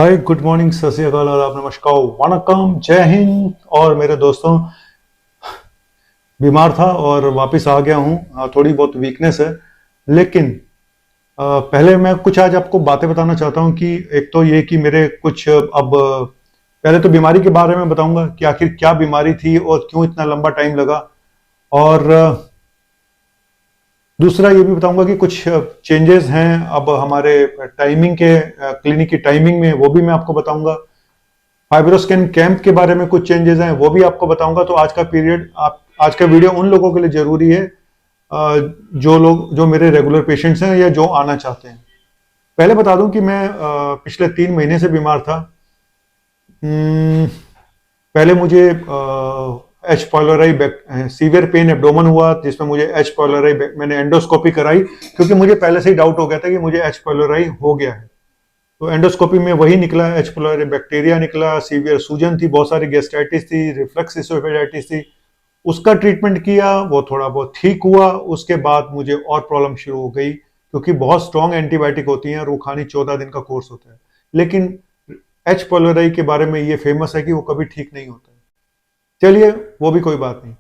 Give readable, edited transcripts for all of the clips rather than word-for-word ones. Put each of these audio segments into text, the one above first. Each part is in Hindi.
हाय, गुड मॉर्निंग, सत श्री अकाल, आदाब, नमस्कार, वणक्कम, जय हिंद। और मेरे दोस्तों, बीमार था और वापस आ गया हूँ। थोड़ी बहुत वीकनेस है, लेकिन पहले मैं कुछ आज आपको बातें बताना चाहता हूँ कि एक तो ये कि मेरे कुछ पहले तो बीमारी के बारे में बताऊंगा कि आखिर क्या बीमारी थी और क्यों इतना लंबा टाइम लगा। और दूसरा ये भी बताऊंगा कि कुछ चेंजेस हैं अब हमारे टाइमिंग के, क्लिनिक की टाइमिंग में, वो भी मैं आपको बताऊंगा। फाइब्रोस्कैन कैंप के बारे में कुछ चेंजेस हैं, वो भी आपको बताऊंगा। तो आज का पीरियड, आप आज का वीडियो उन लोगों के लिए जरूरी है जो मेरे रेगुलर पेशेंट्स हैं या जो आना चाहते हैं। पहले बता दूं कि मैं पिछले 3 महीने से बीमार था। हम्म, पहले मुझे H pylori severe pain abdomen हुआ, जिसमें मुझे एच पाइलोराई, मैंने एंडोस्कोपी कराई क्योंकि मुझे पहले से ही डाउट हो गया था कि मुझे एच पाइलोराई हो गया है। तो एंडोस्कोपी में वही निकला, एच पाइलोरी बैक्टीरिया निकला, सीवियर सूजन थी, बहुत सारी गैस्ट्राइटिस थी, रिफ्लक्स इसोफेजाइटिस थी। उसका ट्रीटमेंट किया, वो थोड़ा बहुत ठीक हुआ। उसके बाद मुझे और प्रॉब्लम शुरू हो गई क्योंकि बहुत स्ट्रॉन्ग एंटीबायोटिक होती हैं, रूखानी 14 दिन का कोर्स होता है। लेकिन एच पाइलोरी के बारे में ये फेमस है कि वो कभी ठीक नहीं होता है। चलिए, वो भी कोई बात नहीं।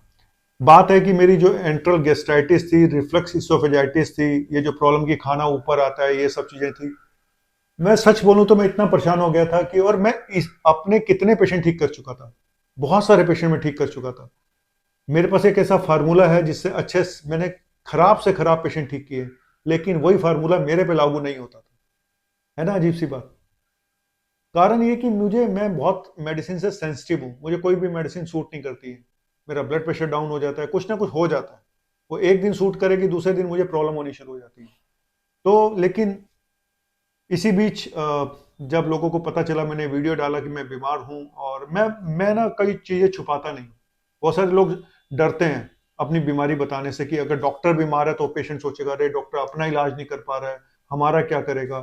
बात है कि मेरी जो एंट्रल गैस्ट्राइटिस थी, रिफ्लक्स इसोफेजाइटिस थी, ये जो प्रॉब्लम की खाना ऊपर आता है, ये सब चीजें थी। मैं सच बोलूं तो मैं इतना परेशान हो गया था कि, और मैं अपने कितने पेशेंट ठीक कर चुका था, बहुत सारे पेशेंट में ठीक कर चुका था। मेरे पास एक ऐसा फार्मूला है जिससे मैंने खराब से खराब पेशेंट ठीक किए, लेकिन वही फार्मूला मेरे पे लागू नहीं होता था। है ना अजीब सी बात। कारण ये कि मैं बहुत मेडिसिन से सेंसिटिव हूँ, मुझे कोई भी मेडिसिन सूट नहीं करती है। मेरा ब्लड प्रेशर डाउन हो जाता है, कुछ ना कुछ हो जाता है। वो एक दिन सूट करेगी, दूसरे दिन मुझे प्रॉब्लम होनी शुरू हो जाती है। तो लेकिन इसी बीच जब लोगों को पता चला, मैंने वीडियो डाला कि मैं बीमार हूं, और मैं ना कई चीजें छुपाता नहीं। बहुत सारे लोग डरते हैं अपनी बीमारी बताने से कि अगर डॉक्टर बीमार है तो पेशेंट सोचेगा अरे डॉक्टर अपना इलाज नहीं कर पा रहा है, हमारा क्या करेगा।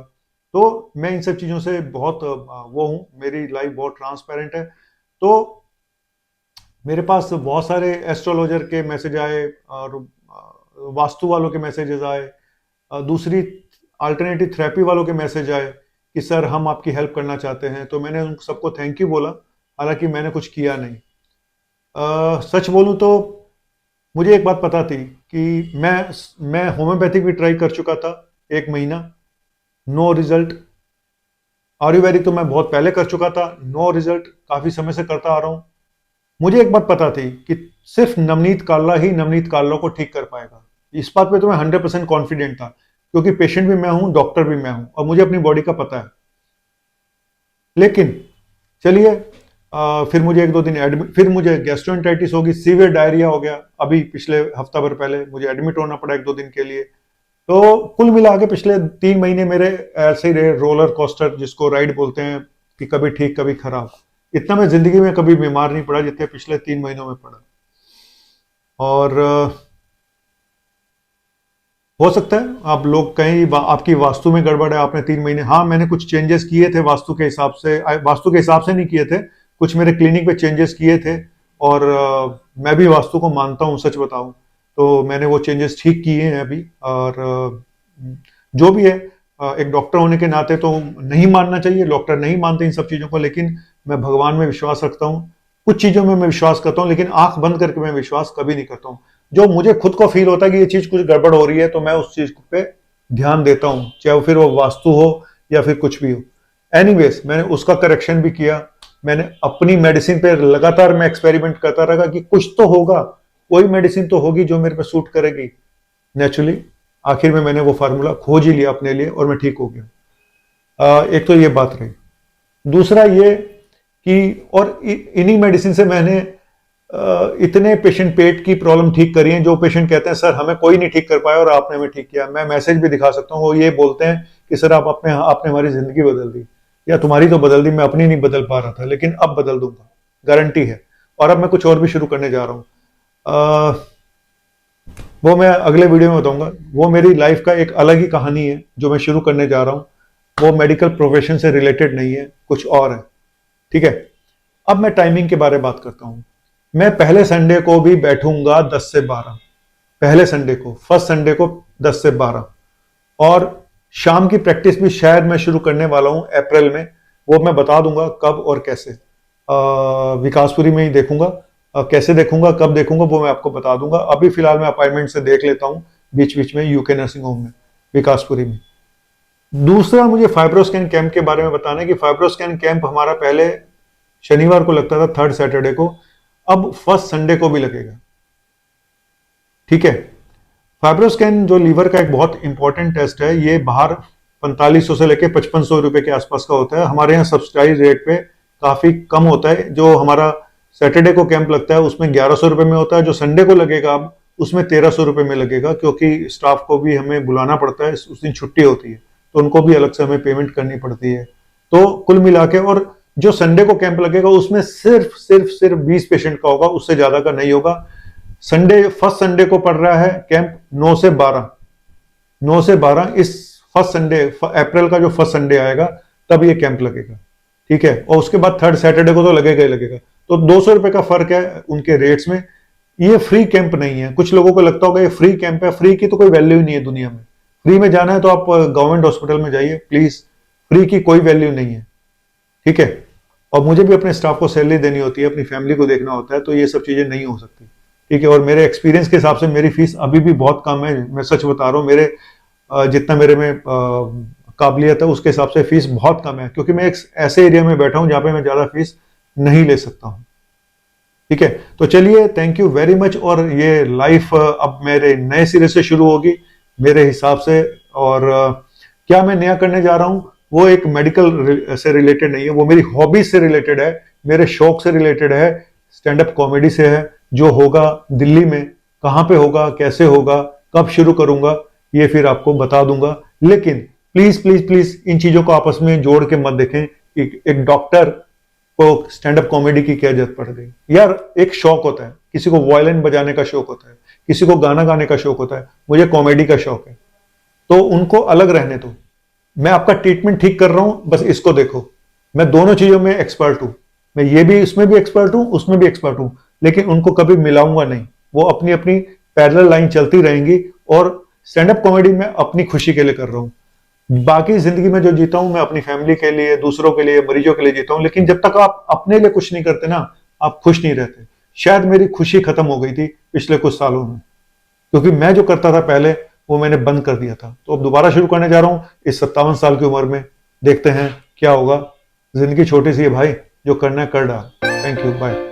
तो मैं इन सब चीजों से बहुत वो हूँ, मेरी लाइफ बहुत ट्रांसपेरेंट है। तो मेरे पास बहुत सारे एस्ट्रोलॉजर के मैसेज आए और वास्तु वालों के मैसेजेस आए, दूसरी अल्टरनेटिव थेरेपी वालों के मैसेज आए कि सर हम आपकी हेल्प करना चाहते हैं। तो मैंने उन सबको थैंक यू बोला, हालांकि मैंने कुछ किया नहीं। सच बोलूं तो मुझे एक बात पता थी कि मैं होम्योपैथिक भी ट्राई कर चुका था 1 महीना, नो रिजल्ट। आयुर्वेदिक तो मैं बहुत पहले कर चुका था, नो रिजल्ट, काफी समय से करता आ रहा हूं। मुझे एक बात पता थी कि सिर्फ नवनीत काल्ला ही नवनीत काल्ला को ठीक कर पाएगा। इस बात पे तो मैं 100% कॉन्फिडेंट था क्योंकि पेशेंट भी मैं हूं, डॉक्टर भी मैं हूं, और मुझे अपनी बॉडी का पता है। लेकिन चलिए, फिर मुझे 1-2 दिन एडमिट, फिर मुझे गैस्ट्रोएंटेरिटिस होगी, सीवियर डायरिया हो गया। अभी पिछले हफ्ता भर पहले मुझे एडमिट होना पड़ा 1-2 दिन के लिए। तो कुल मिला के पिछले 3 महीने मेरे ऐसे ही रहे, रोलर कोस्टर जिसको राइड बोलते हैं, कि कभी ठीक कभी खराब। इतना मैं जिंदगी में कभी बीमार नहीं पड़ा जितने पिछले 3 महीनों में पड़ा। और हो सकता है आप लोग कहीं आपकी वास्तु में गड़बड़ है, आपने 3 महीने, हाँ मैंने कुछ चेंजेस किए थे वास्तु के हिसाब से, वास्तु के हिसाब से नहीं किए थे, कुछ मेरे क्लिनिक पे चेंजेस किए थे। और मैं भी वास्तु को मानता हूँ, सच बताऊं तो मैंने वो चेंजेस ठीक किए हैं अभी। और जो भी है, एक डॉक्टर होने के नाते तो नहीं मानना चाहिए, डॉक्टर नहीं मानते इन सब चीजों को, लेकिन मैं भगवान में विश्वास रखता हूँ। कुछ चीजों में मैं विश्वास करता हूँ, लेकिन आंख बंद करके मैं विश्वास कभी नहीं करता हूँ। जो मुझे खुद को फील होता है कि ये चीज कुछ गड़बड़ हो रही है, तो मैं उस चीज पे ध्यान देता हूं, चाहे वो फिर वो वास्तु हो या फिर कुछ भी हो। एनीवेज, मैंने उसका करेक्शन भी किया। मैंने अपनी मेडिसिन पे लगातार मैं एक्सपेरिमेंट करता रहा कि कुछ तो होगा, कोई मेडिसिन तो होगी जो मेरे पे सूट करेगी नेचुरली। आखिर में मैंने वो फार्मूला खोज ही लिया अपने लिए और मैं ठीक हो गया। एक तो ये बात रही। दूसरा ये कि, और इन्हीं मेडिसिन से मैंने इतने पेशेंट पेट की प्रॉब्लम ठीक करी है, जो पेशेंट कहते हैं सर हमें कोई नहीं ठीक कर पाया और आपने हमें ठीक किया। मैं मैसेज भी दिखा सकता हूँ, वो ये बोलते हैं कि सर आपने हमारी जिंदगी बदल दी, या तुम्हारी तो बदल दी, मैं अपनी नहीं बदल पा रहा था, लेकिन अब बदल दूंगा, गारंटी है। और अब मैं कुछ और भी शुरू करने जा रहा हूँ, वो मैं अगले वीडियो में बताऊंगा। वो मेरी लाइफ का एक अलग ही कहानी है जो मैं शुरू करने जा रहा हूँ। वो मेडिकल प्रोफेशन से रिलेटेड नहीं है, कुछ और है। ठीक है, अब मैं टाइमिंग के बारे में बात करता हूँ। मैं पहले संडे को भी बैठूंगा 10 से 12, पहले संडे को, फर्स्ट संडे को 10 से 12। और शाम की प्रैक्टिस भी शायद मैं शुरू करने वाला हूं अप्रैल में, वो मैं बता दूंगा कब और कैसे। विकासपुरी में ही देखूंगा। कैसे देखूंगा, कब देखूंगा, वो मैं आपको बता दूंगा। अभी फिलहाल मैं अपॉइंटमेंट से देख लेता हूँ बीच बीच में यूके नर्सिंग होम में, विकासपुरी में। दूसरा मुझे फाइब्रोस्कैन कैंप के बारे में बताना है कि फाइब्रोस्कैन कैंप हमारा पहले शनिवार को लगता था, 3rd सैटरडे को, अब 1st संडे को भी लगेगा। ठीक है। फाइब्रोस्कैन जो लीवर का एक बहुत इंपॉर्टेंट टेस्ट है, ये बाहर 4500 से लेके 5500 रुपए के आसपास का होता है। हमारे यहाँ सब्सिडाइज रेट पे काफी कम होता है। जो हमारा सैटरडे को कैंप लगता है उसमें 1100 रुपए में होता है, जो संडे को लगेगा अब उसमें 1300 रुपए में लगेगा, क्योंकि स्टाफ को भी हमें बुलाना पड़ता है, उस दिन छुट्टी होती है तो उनको भी अलग से हमें पेमेंट करनी पड़ती है। तो कुल मिला के, और जो संडे को कैंप लगेगा उसमें सिर्फ 20 पेशेंट का होगा, उससे ज्यादा का नहीं होगा। फर्स्ट संडे को पड़ रहा है कैंप 9 से 12 इस फर्स्ट संडे, अप्रैल का जो फर्स्ट संडे आएगा तब ये कैंप लगेगा। ठीक है। और उसके बाद 3rd सैटरडे को तो लगेगा ही लगेगा। तो 200 रुपए का फर्क है उनके रेट्स में। ये फ्री कैंप नहीं है। कुछ लोगों को लगता होगा ये फ्री कैंप है, फ्री की तो कोई वैल्यू ही नहीं है दुनिया में। फ्री में जाना है तो आप गवर्नमेंट हॉस्पिटल में जाइए प्लीज, फ्री की कोई वैल्यू नहीं है। ठीक है। और मुझे भी अपने स्टाफ को सैलरी देनी होती है, अपनी फैमिली को देखना होता है, तो ये सब चीजें नहीं हो सकती। ठीक है। और मेरे एक्सपीरियंस के हिसाब से मेरी फीस अभी भी बहुत कम है, मैं सच बता रहा हूँ। मेरे जितना मेरे में काबिलियत है उसके हिसाब से फीस बहुत कम है, क्योंकि मैं एक ऐसे एरिया में बैठा हूं जहां पे मैं ज्यादा फीस नहीं ले सकता हूं। ठीक है। तो चलिए, थैंक यू वेरी मच। और ये लाइफ अब मेरे नए सिरे से शुरू होगी मेरे हिसाब से। और क्या मैं नया करने जा रहा हूं वो एक मेडिकल से रिलेटेड नहीं है, वो मेरी हॉबी से रिलेटेड है, मेरे शौक से रिलेटेड है, स्टैंड अप कॉमेडी से है। जो होगा दिल्ली में, कहां पे होगा, कैसे होगा, कब शुरू करूंगा, ये फिर आपको बता दूंगा। लेकिन प्लीज प्लीज प्लीज इन चीजों को आपस में जोड़ के मत देखें कि एक डॉक्टर को स्टैंड अप कॉमेडी की क्या जरूरत पड़ गई। यार एक शौक होता है, किसी को वायलिन बजाने का शौक होता है, किसी को गाना गाने का शौक होता है, मुझे कॉमेडी का शौक है, तो उनको अलग रहने दो। मैं आपका ट्रीटमेंट ठीक कर रहा हूं, बस इसको देखो। मैं दोनों चीजों में एक्सपर्ट हूं, मैं ये भी, इसमें भी एक्सपर्ट हूं, उसमें भी एक्सपर्ट हूं, लेकिन उनको कभी मिलाऊंगा नहीं। वो अपनी अपनी पैरेलल लाइन चलती रहेंगी। और स्टैंड अप कॉमेडी में अपनी खुशी के लिए कर रहा हूं। बाकी जिंदगी में जो जीता हूं मैं अपनी फैमिली के लिए, दूसरों के लिए, मरीजों के लिए जीता हूं। लेकिन जब तक आप अपने लिए कुछ नहीं करते ना, आप खुश नहीं रहते। शायद मेरी खुशी खत्म हो गई थी पिछले कुछ सालों में, क्योंकि मैं जो करता था पहले वो मैंने बंद कर दिया था। तो अब दोबारा शुरू करने जा रहा हूं इस 57 साल की उम्र में। देखते हैं क्या होगा। जिंदगी छोटी सी है भाई, जो करना है कर डाल। Thank you, bye.